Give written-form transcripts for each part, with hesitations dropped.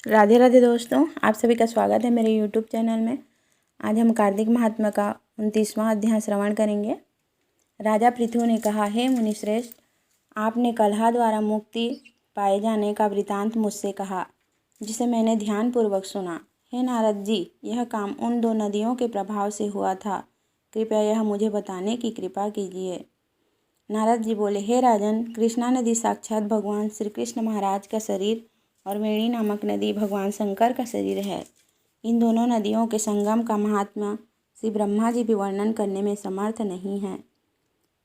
राधे राधे दोस्तों, आप सभी का स्वागत है मेरे YouTube चैनल में। आज हम कार्तिक महात्म्य का 29वां अध्याय श्रवण करेंगे। राजा पृथु ने कहा, हे मुनिश्रेष्ठ, आपने कलह द्वारा मुक्ति पाए जाने का वृतांत मुझसे कहा, जिसे मैंने ध्यानपूर्वक सुना। हे नारद जी, यह काम उन 2 नदियों के प्रभाव से हुआ था। कृपया यह मुझे बताने की कृपा कीजिए। नारद जी बोले, हे राजन, कृष्णा नदी साक्षात भगवान श्री कृष्ण महाराज का शरीर और वेणी नामक नदी भगवान शंकर का शरीर है। इन दोनों नदियों के संगम का महात्मा श्री ब्रह्मा जी भी वर्णन करने में समर्थ नहीं है।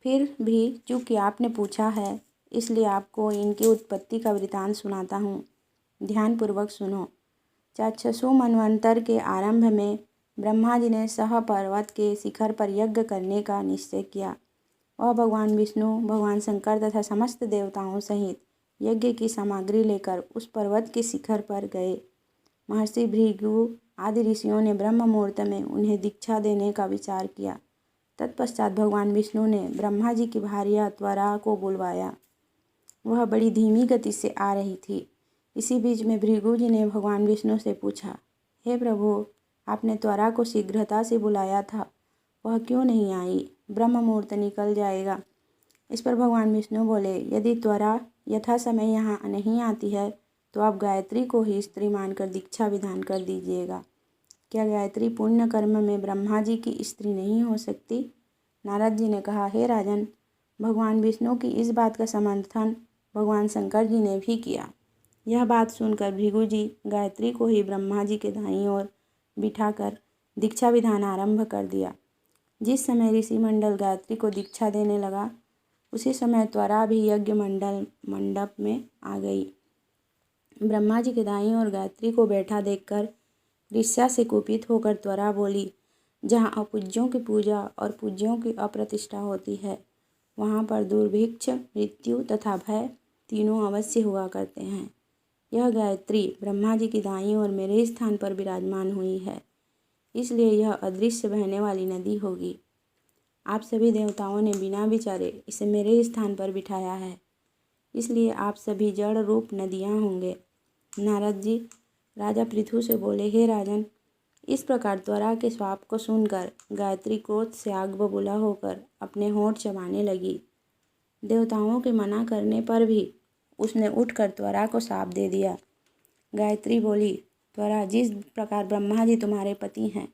फिर भी चूंकि आपने पूछा है, इसलिए आपको इनकी उत्पत्ति का वृतांत सुनाता हूँ। ध्यानपूर्वक सुनो। चाक्षसु मनवंतर के आरंभ में ब्रह्मा जी ने सह पर्वत के शिखर पर यज्ञ करने का निश्चय किया। वह भगवान विष्णु, भगवान शंकर तथा समस्त देवताओं सहित यज्ञ की सामग्री लेकर उस पर्वत के शिखर पर गए। महर्षि भृगु आदि ऋषियों ने ब्रह्म मुहूर्त में उन्हें दीक्षा देने का विचार किया। तत्पश्चात भगवान विष्णु ने ब्रह्मा जी की भार्या त्वरा को बुलवाया। वह बड़ी धीमी गति से आ रही थी। इसी बीच में भृगु जी ने भगवान विष्णु से पूछा, हे प्रभु, आपने त्वरा को शीघ्रता से बुलाया था, वह क्यों नहीं आई? ब्रह्म मुहूर्त निकल जाएगा। इस पर भगवान विष्णु बोले, यदि त्वरा यथा समय यहाँ नहीं आती है तो आप गायत्री को ही स्त्री मानकर दीक्षा विधान कर दीजिएगा। क्या गायत्री पुण्य कर्म में ब्रह्मा जी की स्त्री नहीं हो सकती? नारद जी ने कहा, हे राजन, भगवान विष्णु की इस बात का समर्थन भगवान शंकर जी ने भी किया। यह बात सुनकर भृगु जी गायत्री को ही ब्रह्मा जी के दाईं ओर बिठाकर दीक्षा विधान आरंभ कर दिया। जिस समय ऋषि मंडल गायत्री को दीक्षा देने लगा, उसी समय त्वरा भी यज्ञ मंडप में आ गई। ब्रह्मा जी के दाईं ओर गायत्री को बैठा देखकर ईर्ष्या से कुपित होकर त्वरा बोली, जहाँ अपूज्यों की पूजा और पूज्यों की अप्रतिष्ठा होती है, वहाँ पर दुर्भिक्ष, मृत्यु तथा भय तीनों अवश्य हुआ करते हैं। यह गायत्री ब्रह्मा जी की दाईं ओर मेरे स्थान पर विराजमान हुई है, इसलिए यह अदृश्य बहने वाली नदी होगी। आप सभी देवताओं ने बिना विचारे इसे मेरे स्थान पर बिठाया है, इसलिए आप सभी जड़ रूप नदियाँ होंगे। नारद जी राजा पृथु से बोले, हे राजन, इस प्रकार त्वरा के श्राप को सुनकर गायत्री क्रोध से आग बबूला होकर अपने होंठ चबाने लगी। देवताओं के मना करने पर भी उसने उठकर त्वरा को शाप दे दिया। गायत्री बोली, त्वरा, जिस प्रकार ब्रह्मा जी तुम्हारे पति हैं,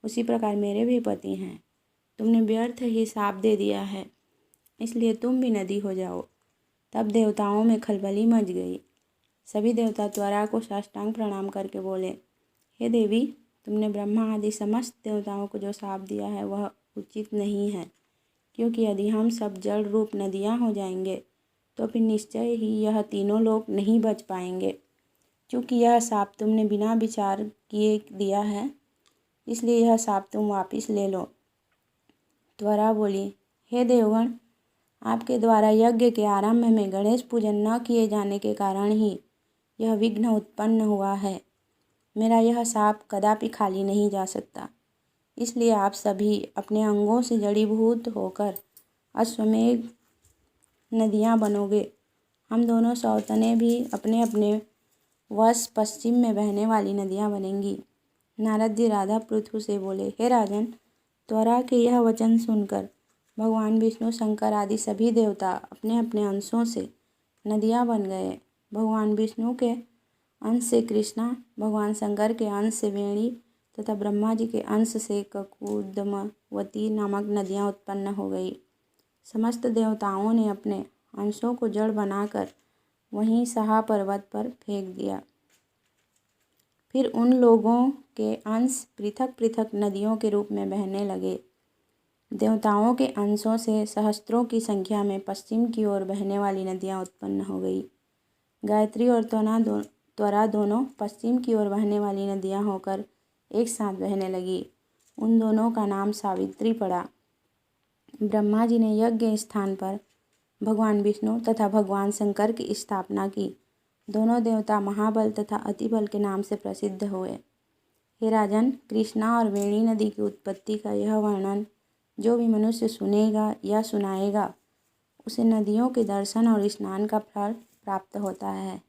उसी प्रकार मेरे भी पति हैं। तुमने व्यर्थ ही शाप दे दिया है, इसलिए तुम भी नदी हो जाओ। तब देवताओं में खलबली मच गई। सभी देवता त्वरा को साष्टांग प्रणाम करके बोले, हे देवी, तुमने ब्रह्मा आदि समस्त देवताओं को जो शाप दिया है वह उचित नहीं है, क्योंकि यदि हम सब जल रूप नदियाँ हो जाएंगे तो फिर निश्चय ही यह तीनों लोग नहीं बच पाएंगे। चूँकि यह शाप तुमने बिना विचार किए दिया है, इसलिए यह शाप तुम वापिस ले लो। त्वरा बोली, हे देवगण, आपके द्वारा यज्ञ के आरंभ में गणेश पूजन न किए जाने के कारण ही यह विघ्न उत्पन्न हुआ है। मेरा यह शाप कदापि खाली नहीं जा सकता, इसलिए आप सभी अपने अंगों से जड़ीभूत होकर अश्वमेध नदियाँ बनोगे। हम दोनों सौतने भी अपने अपने वश पश्चिम में बहने वाली नदियाँ बनेंगी। नारद जी राधा पृथु से बोले, हे राजन, त्वरा के यह वचन सुनकर भगवान विष्णु, शंकर आदि सभी देवता अपने अपने अंशों से नदियाँ बन गए। भगवान विष्णु के अंश से कृष्णा, भगवान शंकर के अंश से वेणी तथा ब्रह्मा जी के अंश से ककुदमवती नामक नदियाँ उत्पन्न हो गई। समस्त देवताओं ने अपने अंशों को जड़ बनाकर वहीं सहा पर्वत पर फेंक दिया। फिर उन लोगों के अंश पृथक पृथक नदियों के रूप में बहने लगे। देवताओं के अंशों से सहस्त्रों की संख्या में पश्चिम की ओर बहने वाली नदियाँ उत्पन्न हो गई। गायत्री और त्वरा दोनों पश्चिम की ओर बहने वाली नदियाँ होकर एक साथ बहने लगी। उन दोनों का नाम सावित्री पड़ा। ब्रह्मा जी ने यज्ञ स्थान पर भगवान विष्णु तथा भगवान शंकर की स्थापना की। दोनों देवता महाबल तथा अतिबल के नाम से प्रसिद्ध हुए। हे राजन, कृष्णा और वेणी नदी की उत्पत्ति का यह वर्णन जो भी मनुष्य सुनेगा या सुनाएगा, उसे नदियों के दर्शन और स्नान का फल प्राप्त होता है।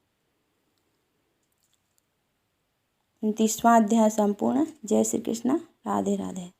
29वां अध्याय संपूर्ण। जय श्री कृष्ण। राधे राधे।